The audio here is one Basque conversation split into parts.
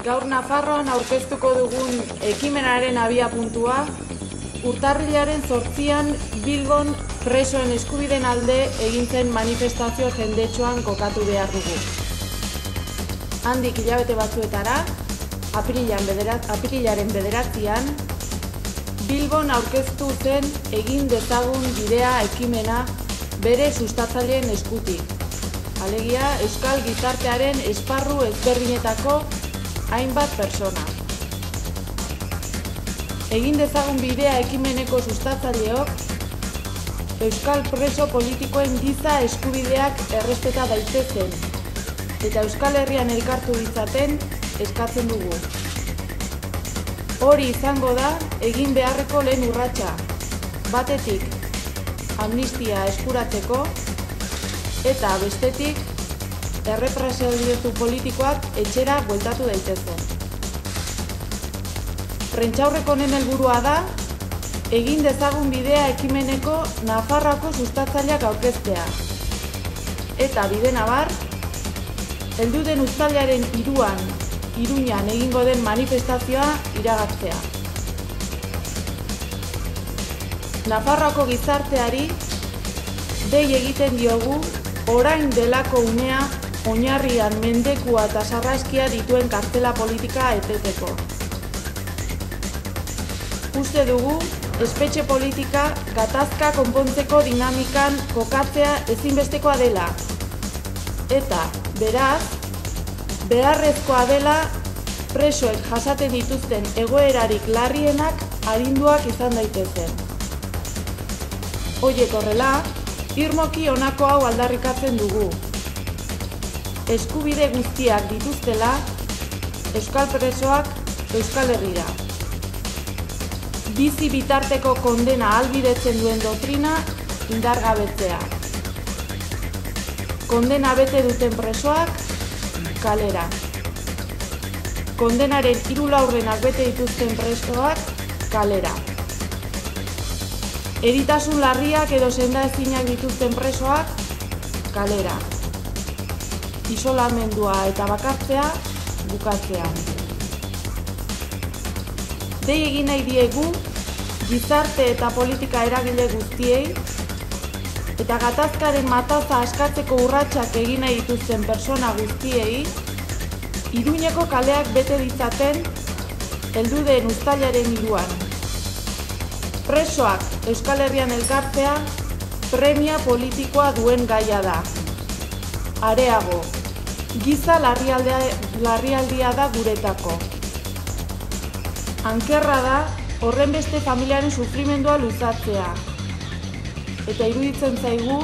Gaur Nafarroan aurkeztuko dugun ekimenaren abiapuntua, urtarrilaren 8an Bilbon presoen eskubideen alde egin zen manifestazio jendetsuan kokatu behar dugu. Handik hilabete batzuetara, apirilaren 9an, Bilbon aurkeztu zen egin dezagun bidea ekimena bere sustatzaileen eskutik. Alegia, euskal gizartearen esparru ezberdinetako hainbat persona. Egin dezagun bidea ekimeneko sustatzaileok, euskal preso politikoen giza eskubideak errespeta daitezen, eta Euskal Herrian elkartu ditzaten eskatzen dugu. Hori izango da egin beharreko lehen urratsa, batetik amnistia eskuratzeko, eta bestetik errepresio politikoak etxera bueltatu daitezen. Prentsaurreko honen helburua da, egin dezagun bidea ekimeneko Nafarroako sustatzaileak aurkeztea. Eta bide nabar, heldu den uztailaren 3an, Iruñan egingo den manifestazioa iragartzea. Nafarroako gizarteari dei egiten diogu orain delako unea oinarrian mendekua eta sarraskia dituen kartzela politika eteteko. Uste dugu, espetxe politika gatazka konpontzeko dinamikan kokatzea ezinbestekoa dela. Eta, beraz, beharrezkoa dela presoek jasaten dituzten egoerarik larrienak arinduak izan daitezen. Horiek horrela, irmoki honako hau aldarrikatzen dugu. Eskubide guztiak dituztela, euskal presoak Euskal Herrira. Bizi bitarteko kondena ahalbidetzen duen doktrina indargabetzea. Kondena bete duten presoak kalera. Kondenaren 3 laurdenak bete dituzten presoak kalera. Eritasun larriak edo sendaezinak dituzten presoak kalera. Isolamendua eta bakartzea bukatzea. Dei egin nahi diegu gizarte eta politika eragile guztiei eta gatazkaren mataza askatzeko urratsak egin nahi dituzten persona guztiei Iruñeko kaleak bete ditzaten heldu den uztailaren 3an. Presoak Euskal Herrian elkartzea premia politikoa duen gaia da. Areago, giza larrialdia da guretako. Ankerra da horren beste familiaren sufrimendua luzatzea. Eta iruditzen zaigu,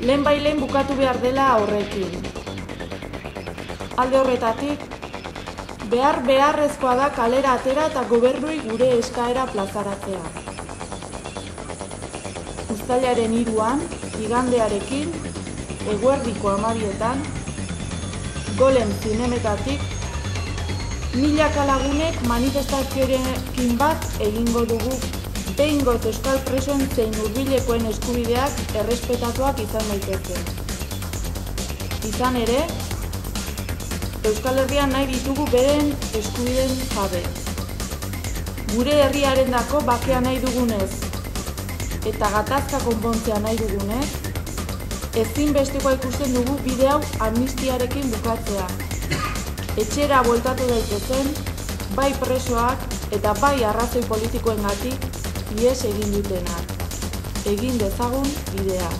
lehenbailen bukatu behar dela horrekin. Alde horretatik, beharrezkoa da kalera atera eta gobernui gure eskaera plazaratzea. Uztailaren 3an, igandearekin, eguerdiko 12etan, Golem zinemetatik, milaka lagunek manifestazioarekin bat egingo dugu behingoz euskal presoen zein hurbilekoen eskubideak errespetatuak izan daitezen. Izan ere, Euskal Herrian nahi ditugu beren eskubideen jabe. Gure herriarendako bakea nahi dugunez eta gatazka konpontzea nahi dugunez, ezinbestekoa ikusten dugu bide hau amnistiarekin bukatzea. Etxera bueltatu daitezen, bai presoak eta bai arrazoi politikoengatik ihes egin dutenak. Egin dezagun bidea.